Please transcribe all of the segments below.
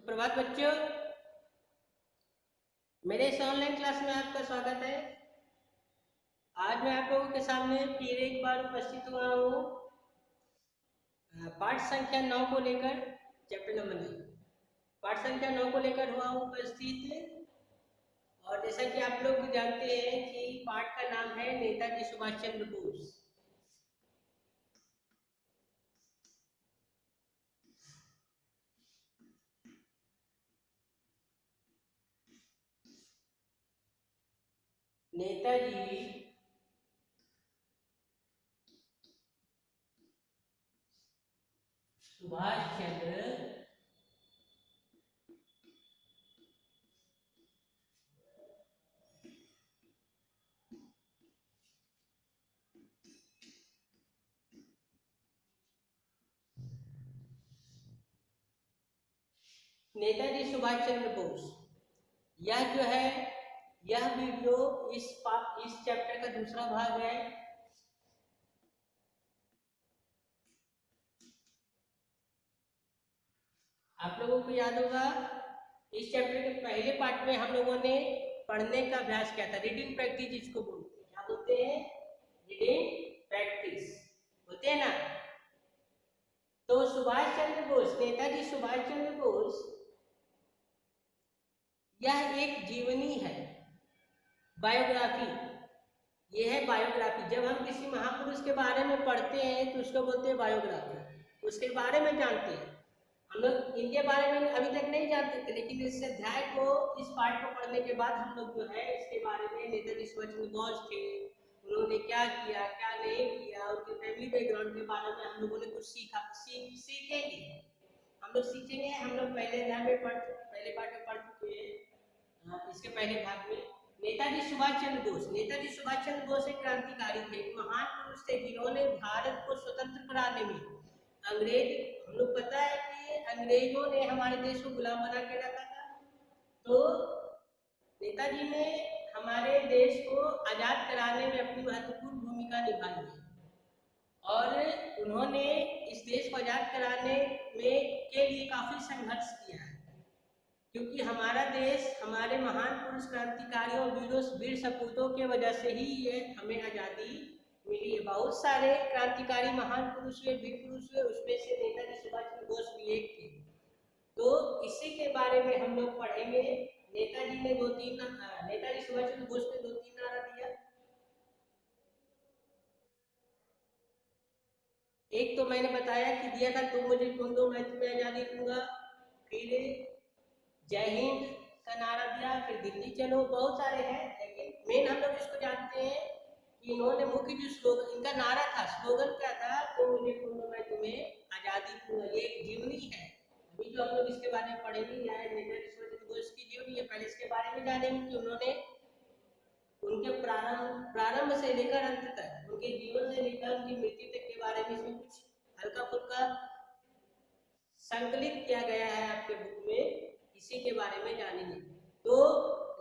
प्रभात बच्चों, मेरे इस ऑनलाइन क्लास में आपका स्वागत है। आज मैं आप लोगों के सामने फिर एक बार उपस्थित हुआ हूँ पाठ संख्या 9 को लेकर, चैप्टर नंबर 9 पाठ संख्या 9 को लेकर हुआ हूँ उपस्थित। और जैसा कि आप लोग जानते हैं कि पाठ का नाम है नेताजी सुभाष चंद्र बोस। नेताजी सुभाष चंद्र नेताजी सुभाष चंद्र बोस, यह जो है यह वीडियो इस चैप्टर का दूसरा भाग है। आप लोगों को याद होगा इस चैप्टर के पहले पार्ट में हम लोगों ने पढ़ने का अभ्यास किया था, रीडिंग प्रैक्टिस जिसको बोलते हैं। क्या बोलते हैं? रीडिंग प्रैक्टिस होते हैं ना। तो सुभाष चंद्र बोस, नेताजी सुभाष चंद्र बोस, यह एक जीवनी है, बायोग्राफी। यह है बायोग्राफी। जब हम किसी महापुरुष के बारे में पढ़ते हैं तो उसको बोलते हैं बायोग्राफी। उसके बारे में जानते हैं। हम लोग इनके बारे में अभी तक नहीं जानते थे, लेकिन इस अध्याय को, इस पाठ को पढ़ने के बाद हम लोग जो है इसके बारे में, नेताजी सुभाष चंद्र बोस थे, उन्होंने क्या किया, क्या नहीं किया, उनके फैमिली बैकग्राउंड के बारे में हम लोगों ने कुछ सीखेंगे। हम लोग सीखेंगे। हम लोग पहले अध्याय में पहले पाठ में पढ़ चुके हैं। इसके पहले भाग में नेताजी सुभाष चंद्र बोस, नेताजी सुभाष चंद्र बोस एक क्रांतिकारी थे, महान पुरुष थे जिन्होंने भारत को स्वतंत्र कराने में अंग्रेज, हम लोग पता है कि अंग्रेजों ने हमारे देश को गुलाम बना के रखा था, तो नेताजी ने हमारे देश को आजाद कराने में अपनी महत्वपूर्ण भूमिका निभाई है। और उन्होंने इस देश को आजाद कराने में के लिए काफी संघर्ष किया है, क्योंकि हमारा देश हमारे महान पुरुष क्रांतिकारियों, वीर सपूतों के वजह से ही ये हमें आजादी मिली है। बहुत सारे क्रांतिकारी महान पुरुष हुए, वीर पुरुष हुए, उसमें से नेताजी सुभाष चंद्र बोस भी एक थे। तो इसी के बारे में हम लोग पढ़ेंगे। नेताजी सुभाष चंद्र बोस ने 2-3 नारा दिया। एक तो मैंने बताया कि दिया था, तुम मुझे खून दो मैं तुम्हें आजादी दूंगा। फिर जय हिंद का नारा दिया, फिर दिल्ली चलो, बहुत सारे हैं, लेकिन मेन हम लोग इसको जानते हैं कि इन्होंने मुख्य जो स्लोगन, इनका नारा था, स्लोगन क्या था? तो मुझे खून दो मैं तुम्हें आजादी दूंगा। ये एक जीवनी है। अभी जो हम लोग इसके बारे में पढ़ेंगे, यह नेताजी सुभाष चंद्र बोस की जीवनी है। पहले इसके बारे में जानेंगे कि उन्होंने उनके प्रारंभ से लेकर अंत तक, उनके जीवन से लेकर उनकी मृत्यु तक के बारे में इसमें कुछ हल्का फुल्का संकलित किया गया है आपके बुक में, इसी के बारे में जानेंगे। तो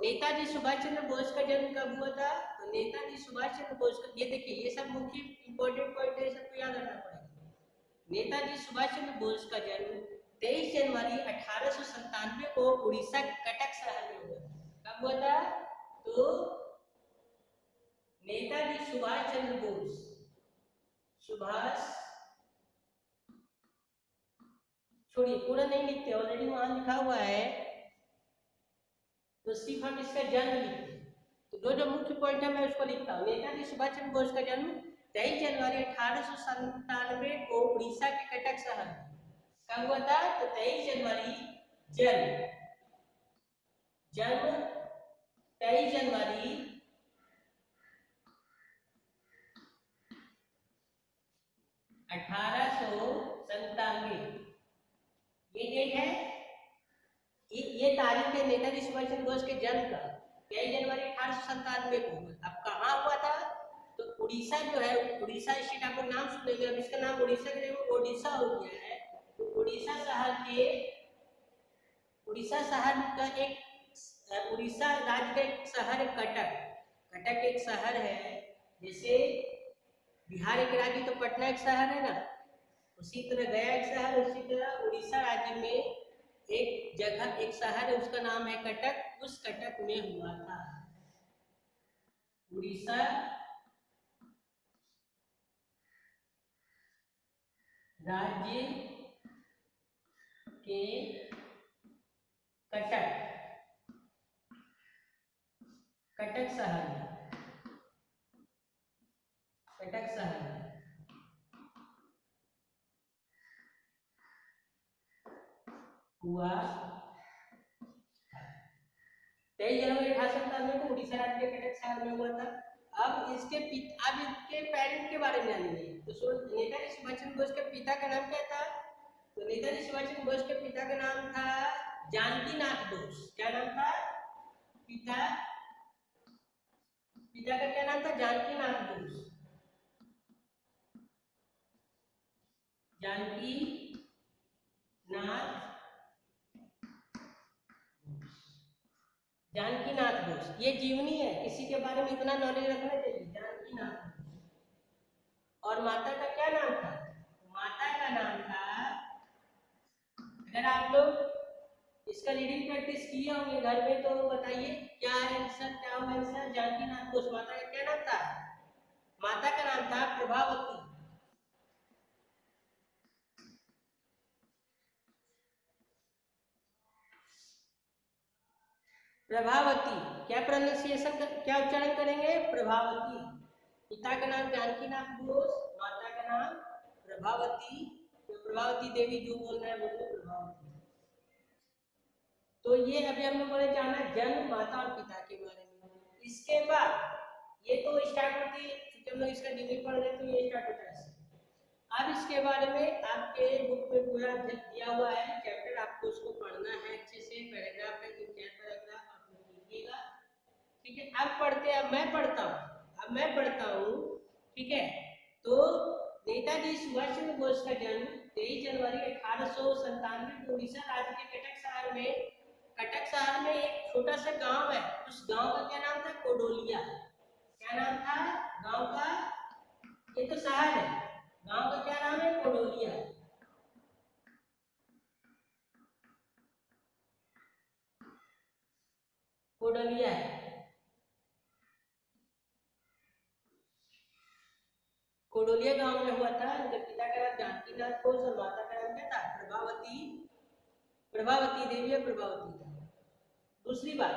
नेताजी सुभाष चंद्र बोस का जन्म कब हुआ था? तो नेताजी सुभाष चंद्र बोस का, ये देखिए, ये सब मुख्य इंपॉर्टेंट पॉइंट है, सबको याद रखना पड़ेगा। नेताजी सुभाष चंद्र बोस का जन्म 23 जनवरी 1897 को उड़ीसा के कटक शहर में हुआ। कब हुआ था? तो नेताजी सुभाष चंद्र बोस, सुभाष, छोड़िए पूरा नहीं लिखते, ऑलरेडी वहां लिखा हुआ है, तो सिर्फ हम इसका जन्म लिखते हैं। तो जो जो मुख्य पॉइंट है मैं उसको लिखता हूँ। नेताजी सुभाष चंद्र बोस का जन्म 23 जनवरी 1897 को उड़ीसा के कटक शहर में कब हुआ था? तो 23 जनवरी जन्म 23 जनवरी 1897, ये डेट है, ये तारीख है नेताजी सुभाष चंद्र बोस के जन्म का, 23 जनवरी 1897 को। अब कहाँ हुआ था? तो उड़ीसा जो है, उड़ीसा स्टेट, आपको नाम सुनेंगे, अब इसका नाम उड़ीसा के जगह ओडिशा हो गया है। तो उड़ीसा शहर का एक, उड़ीसा राज्य का एक शहर कटक, कटक एक शहर है। जैसे बिहार एक राज्य तो पटना एक शहर है ना, उसी तरह गया एक शहर, उसी तरह उड़ीसा राज्य में एक जगह, एक शहर है, उसका नाम है कटक। उस कटक में हुआ था। उड़ीसा राज्य के कटक, कटक शहर में, कटक शहर में हुआ 23 जनवरी 1897 को उड़ीसा राज्य के कटक शहर में हुआ था। अब इसके पेरेंट के बारे में जानेंगे। तो नेताजी सुभाष चंद्र बोस के पिता का नाम क्या था? तो नेताजी सुभाष चंद्र बोस के पिता का नाम था जानकीनाथ बोस। क्या नाम था? पिता का क्या नाम था? जानकीनाथ बोस। जानकीनाथ जानकीनाथ बोस, ये जीवनी है, किसी के बारे में इतना नॉलेज रखना चाहिए। जानकीनाथ बोस। और माता का क्या नाम था? माता का नाम था, अगर आप लोग इसका रीडिंग प्रैक्टिस किए होंगे घर में तो बताइए क्या आंसर, क्या होगा आंसर? जानकीनाथ बोस। माता का क्या नाम था? माता का नाम था प्रभावती। प्रभावती। क्या प्रोनाउंसिएशन, क्या उच्चारण करेंगे? प्रभावती। पिता का नाम जानकीनाथ बोस, माता का नाम प्रभावती। तो प्रभावती देवी जो बोल रहे हैं बोलिए प्रभावती। तो ये अभी हम लोगों ने जाना जन्म, माता और पिता के बारे में। इसके बाद ये तो स्टार्ट होती है, क्योंकि हम लोग इसका डिग्री पढ़ रहे तो ये स्टार्ट होता है। अब इसके बारे में आपके बुक में पूरा दिया हुआ है चैप्टर, आपको उसको पढ़ना है अच्छे से। पैराग्राफ है, 3-4 पैराग्राफ आप लोग लिखिएगा, ठीक है। अब पढ़ते हैं, अब मैं पढ़ता हूँ, ठीक है। तो नेताजी सुभाष चंद्र बोस का जन्म 23 जनवरी 1897 को उड़ीसा राज्य के कटक शहर में एक छोटा सा गांव है, उस गांव का क्या नाम था? कोडोलिया। क्या नाम था गांव का? ये तो शहर है, गांव का क्या नाम है? कोडोलिया। कोडोलिया है। कोडोलिया गांव में हुआ था। उनके पिता का नाम जानकीनाथ बोस और माता का नाम क्या था? प्रभावती देवी और प्रभावती था। दूसरी बात,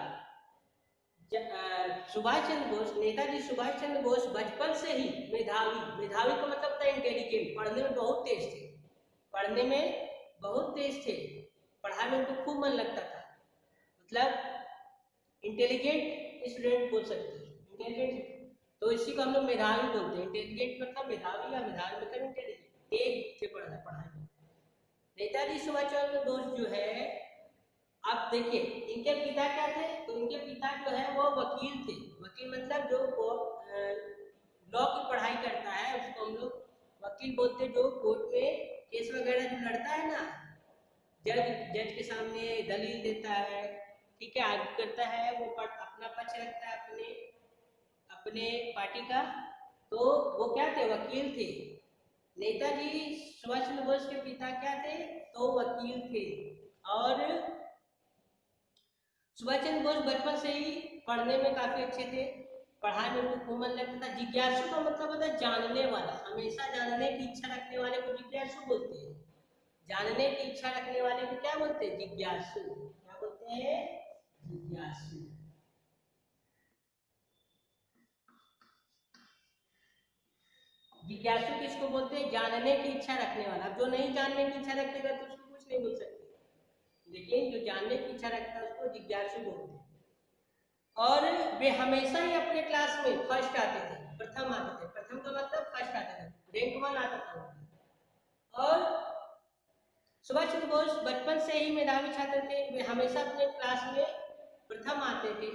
सुभाष चंद्र बोस, नेताजी सुभाष चंद्र बोस बचपन से ही मेधावी का मतलब था इंटेलिजेंट, पढ़ने में बहुत तेज थे, पढ़ने में बहुत तेज थे, पढ़ाई में उनको खूब मन लगता था, मतलब इंटेलिजेंट स्टूडेंट बोल सकते हैं, इंटेलिजेंट। तो इसी को हम लोग मेधावी बोलते हैं। इंटेलिजेंट मतलब मेधावी, या मेधावी मतलब इंटेलिजेंट, तेज थे पढ़ाई में। नेताजी सुभाष चंद्र बोस जो है, आप देखिए इनके पिता क्या थे? तो इनके पिता जो है वो वकील थे। वकील मतलब जो लॉ की पढ़ाई करता है उसको हम लोग वकील बोलते हैं, जो कोर्ट में केस वगैरह जो लड़ता है ना, जज के सामने दलील देता है, ठीक है, आर्ग्यू करता है, वो अपना पक्ष रखता है अपने पार्टी का, तो वो क्या थे? वकील थे। नेताजी सुभाष चंद्र बोस के पिता क्या थे? तो वकील थे। और सुभाष चंद्र बोस बचपन से ही पढ़ने में काफी अच्छे थे, पढ़ाई में उनको खूब मन लगता था। जिज्ञासु का मतलब होता है जानने वाला, हमेशा जानने की इच्छा रखने वाले को जिज्ञासु बोलते हैं। जानने की इच्छा रखने वाले को क्या बोलते हैं? जिज्ञासु। क्या बोलते हैं? जिज्ञासु। जिज्ञासु किसको बोलते हैं? जानने की इच्छा रखने वाला। जो नहीं जानने की इच्छा रखेगा तो उसको कुछ नहीं बोल सकते, लेकिन जो जानने की इच्छा रखता है उसको जिज्ञासु बोलते हैं। और वे हमेशा ही अपने क्लास में फर्स्ट आते थे, प्रथम आते थे। प्रथम का मतलब फर्स्ट आते थे, रैंक 1 आता था। और सुभाष चंद्र बोस बचपन से ही मेधावी छात्र थे, वे हमेशा अपने क्लास में प्रथम आते थे।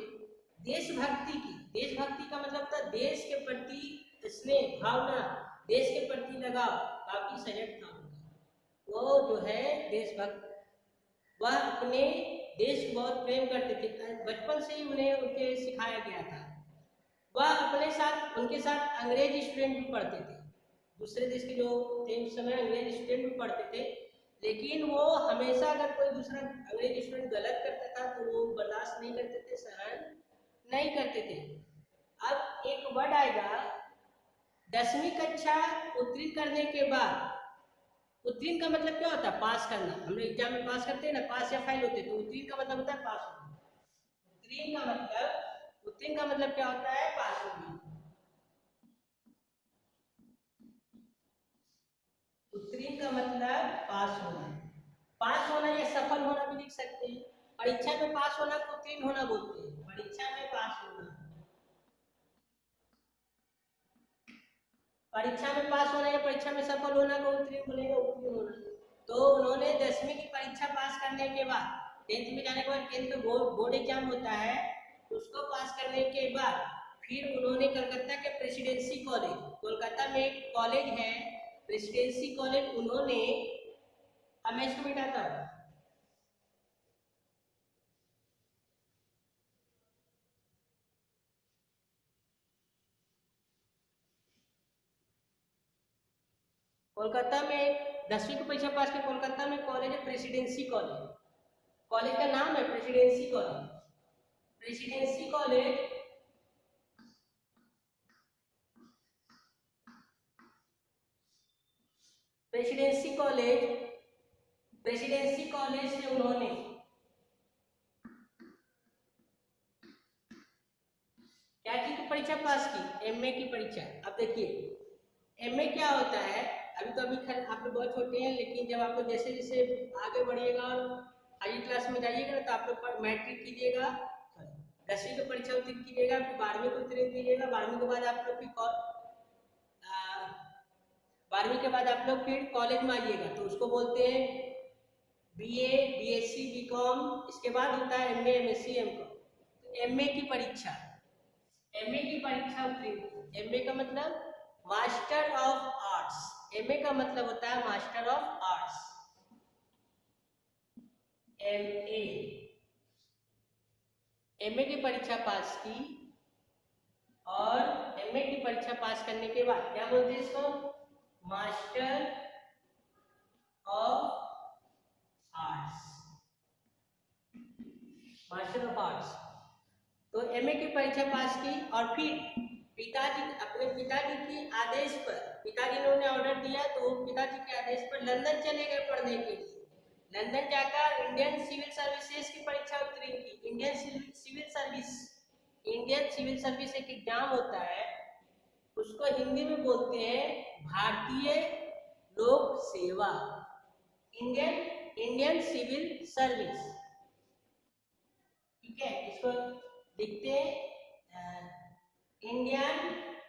देशभक्ति का मतलब था देश के प्रति स्नेह भावना, देश के प्रति लगाव काफी सजग था उनका। वो जो है देशभक्त, वह अपने देश को बहुत प्रेम करते थे, बचपन से ही उनके सिखाया गया था। वह उनके साथ अंग्रेज स्टूडेंट भी पढ़ते थे, दूसरे देश के जो थे उस समय अंग्रेज स्टूडेंट भी पढ़ते थे। लेकिन वो हमेशा अगर कोई दूसरा अंग्रेजी स्टूडेंट गलत करता था तो वो बर्दाश्त नहीं करते थे, सहन नहीं करते थे। अब एक वर्ड आएगा 10वीं कक्षा उत्तीर्ण करने के बाद। उत्तीर्ण का मतलब क्या होता है? पास करना। हम लोग एग्जाम में पास करते हैं ना, पास या फाइल होते हैं, तो उत्तीर्ण का मतलब होता है पास होना। उत्तीर्ण का मतलब क्या होता है? पास होना। उत्तीर्ण का मतलब पास होना। पास होना या सफल होना भी लिख सकते हैं। परीक्षा में पास होना को उत्तीर्ण होना बोलते हैं। परीक्षा में पास होना, परीक्षा में पास होना या परीक्षा में सफल होना को उत्तीर्ण बोलेंगे, उत्तीर्ण होना। तो उन्होंने 10वीं की परीक्षा पास करने के बाद, 10th में जाने के बाद 10th में बोर्ड एग्जाम होता है, उसको पास करने के बाद फिर उन्होंने कलकत्ता के प्रेसिडेंसी कॉलेज, कोलकाता में एक कॉलेज है प्रेसिडेंसी कॉलेज, उन्होंने, अब मैं इसको मिटाता हूँ। कोलकाता में 10वीं की परीक्षा पास की, कोलकाता में कॉलेज है प्रेसिडेंसी कॉलेज। कॉलेज का नाम है presidency college. Presidency college presidency college presidency college से उन्होंने क्या की परीक्षा पास की? एमए की परीक्षा। अब देखिए एमए क्या होता है, अभी तो आप लोग बहुत छोटे हैं, लेकिन जब आप लोग जैसे जैसे आगे बढ़िएगा और हाई क्लास में जाइएगा ना, तो आप लोग मैट्रिक कीजिएगा, 10वीं की परीक्षा उत्तीर्ण कीजिएगा, फिर 12वीं को उत्तीर्ण कीजिएगा, 12वीं के बाद आप लोग फिर 12वीं के बाद आप लोग फिर कॉलेज में आइएगा, तो उसको बोलते हैं बीए, बीएससी, बीकॉम। इसके बाद होता है एमए, एमएससी, एमकॉम। तो एमए की परीक्षा उत्तीर्ण। एमए का मतलब मास्टर ऑफ आर्ट्स। एमए का मतलब होता है master of arts, MA. MA की परीक्षा पास की, और एमए की परीक्षा पास करने के बाद क्या बोलते हैं इसको? Master of arts, master of arts. तो एमए की परीक्षा पास की, और फिर अपने पिताजी के आदेश पर, पिताजी ने उन्हें ऑर्डर दिया तो पिताजी के आदेश पर लंदन चले गए पढ़ने के लिए। लंदन जाकर इंडियन सिविल सर्विसेज की परीक्षा उत्तीर्ण की। इंडियन सिविल सर्विस एक एग्जाम होता है, उसको हिंदी में बोलते हैं भारतीय लोक सेवा, इंडियन सिविल सर्विस। ठीक है, इसको लिखते हैं इंडियन,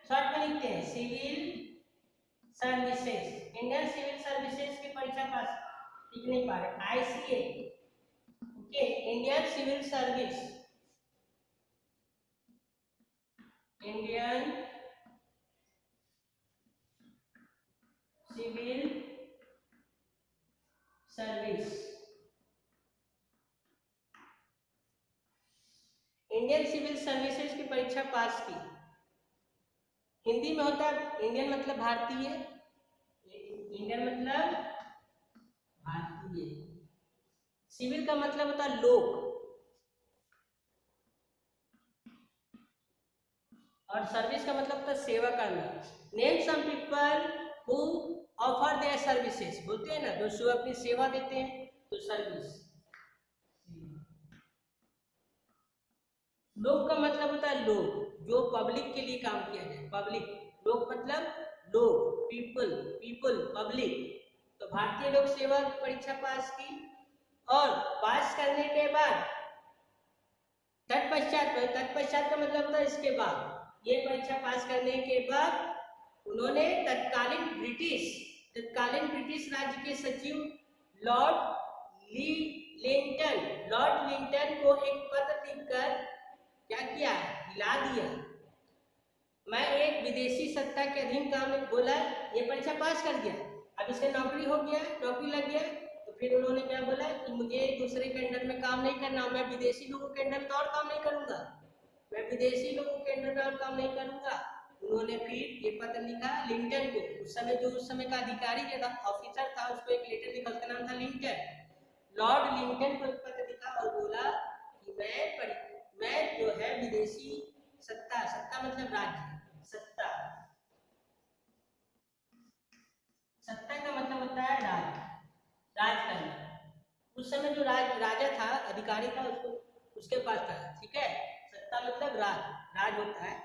शॉर्ट में लिखते हैं civil services. Indian civil services की परीक्षा पास, लिख नहीं पा रहे, ICA. Okay, Indian civil service, Indian civil service, Indian civil services की परीक्षा पास की। हिंदी में होता है, इंडियन मतलब भारतीय, इंडियन मतलब भारतीय, सिविल का मतलब होता है लोक, और सर्विस का मतलब होता है सेवा करना। Name some people who offer their services, बोलते हैं ना जो अपनी सेवा देते हैं, तो सर्विस। लोक का मतलब होता है लोग, जो पब्लिक के लिए काम किया जाए, पब्लिक। लोक मतलब लोग, पीपल, पब्लिक। तो भारतीय लोक सेवा परीक्षा पास की, और पास करने के बाद तत्पश्चात का मतलब होता है इसके बाद। ये परीक्षा पास करने के बाद उन्होंने तत्कालीन ब्रिटिश राज्य के सचिव लॉर्ड लिंटन को एक पत्र लिखकर क्या किया? हिला दिया। मैं एक विदेशी सत्ता के अधीन काम बोला, ये परीक्षा पास कर गया, अब इसका नौकरी हो गया, नौकरी लग गया, तो फिर उन्होंने क्या बोला कि मुझे दूसरे के अंडर में काम नहीं करना, मैं विदेशी लोगों के अंडर में और काम नहीं करूंगा, मैं विदेशी लोगों के अंडर में और काम नहीं करूंगा। उन्होंने फिर ये पत्र लिखा लिंटन को। उस समय का अधिकारी जो था, ऑफिसर था, उसको एक लेटर लिखा, उसका नाम था लिंटन। लॉर्ड लिंटन को एक पत्र लिखा और बोला कि मैं जो है विदेशी सत्ता मतलब राज्य, सत्ता का मतलब होता है राज करना। उस समय जो राजा था, अधिकारी था, उसके पास था, ठीक है। सत्ता मतलब राज होता है।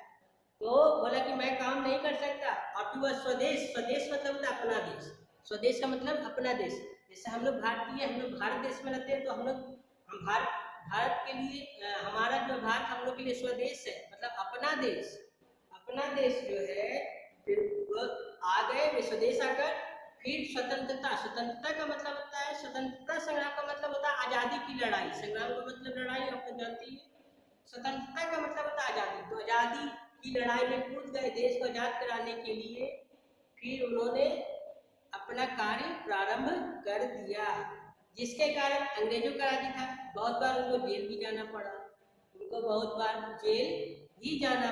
तो बोला कि मैं काम नहीं कर सकता, और फिर वह स्वदेश मतलब होता है अपना देश। स्वदेश का मतलब अपना देश। जैसे हम लोग भारतीय, हम लोग भारत देश में रहते हैं, तो हम भारत के लिए हमारा जो भारत हम लोग के लिए स्वदेश है, मतलब अपना देश जो है, फिर वो आ गए वे स्वदेश आकर। फिर स्वतंत्रता का मतलब होता है, स्वतंत्रता संग्राम का मतलब होता है आजादी की लड़ाई। संग्राम का मतलब लड़ाई, आप तो जानते ही। स्वतंत्रता का मतलब होता है आजादी। तो आजादी की लड़ाई में कूद गए देश को आजाद कराने के लिए। फिर उन्होंने अपना कार्य प्रारंभ कर दिया, जिसके कारण अंग्रेजों का राज्य था। बहुत बार उनको जेल भी जाना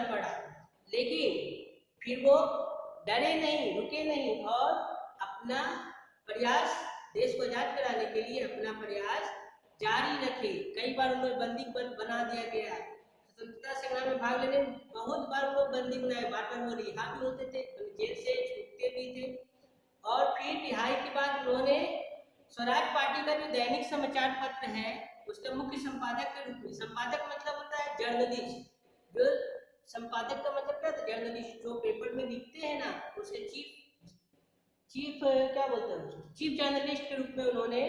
पड़ा, लेकिन फिर वो डरे नहीं, रुके नहीं, और अपना प्रयास, देश को आजाद कराने के लिए अपना प्रयास जारी रखे। कई बार उन्हें बंदी बना दिया गया। स्वतंत्रता संग्राम में भाग लेने बहुत बार उनको बंदी बनाए, बार वो रिहा भी होते थे, जेल से छूटते भी थे। और फिर रिहाई के बाद उन्होंने स्वराज पार्टी का जो दैनिक समाचार पत्र है, उसके मुख्य संपादक के रूप में, संपादक मतलब होता है जर्नलिस्ट, जो संपादक का मतलब क्या था, जर्नलिस्ट, जो पेपर में लिखते हैं ना, उसके चीफ क्या बोलते हैं, चीफ जर्नलिस्ट के रूप में उन्होंने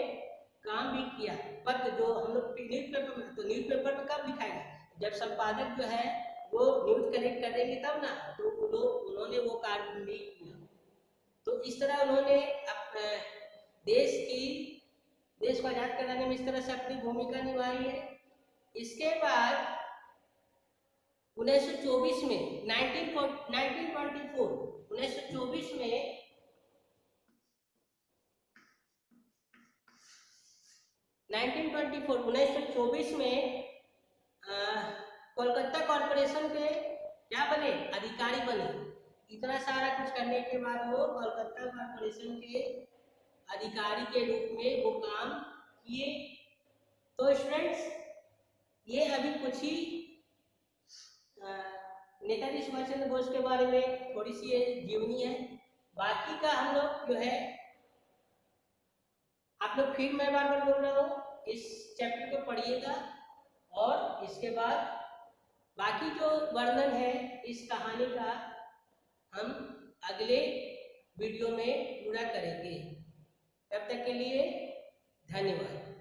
काम भी किया। पत्र जो हम लोग न्यूज़पेपर में, तो न्यूज़पेपर में कब लिखाएगा, जब संपादक जो है वो न्यूज कलेक्ट करेंगे तब ना, तो उन्होंने वो कार्य भी किया। तो इस तरह उन्होंने देश को आजाद कराने में इस तरह से अपनी भूमिका निभाई है। इसके बाद 1924 में 1924 में कोलकाता कॉरपोरेशन के क्या बने, अधिकारी बने। इतना सारा कुछ करने के बाद वो कोलकाता कॉरपोरेशन के अधिकारी के रूप में वो काम किए। तो स्टूडेंट्स, ये अभी कुछ ही नेताजी सुभाष चंद्र बोस के बारे में थोड़ी सी ये जीवनी है। बाकी का हम लोग जो है, आप लोग फिर मैं बार बार बोल रहा हूँ, इस चैप्टर को पढ़िएगा, और इसके बाद बाकी जो वर्णन है इस कहानी का हम अगले वीडियो में पूरा करेंगे। तब तक के लिए धन्यवाद।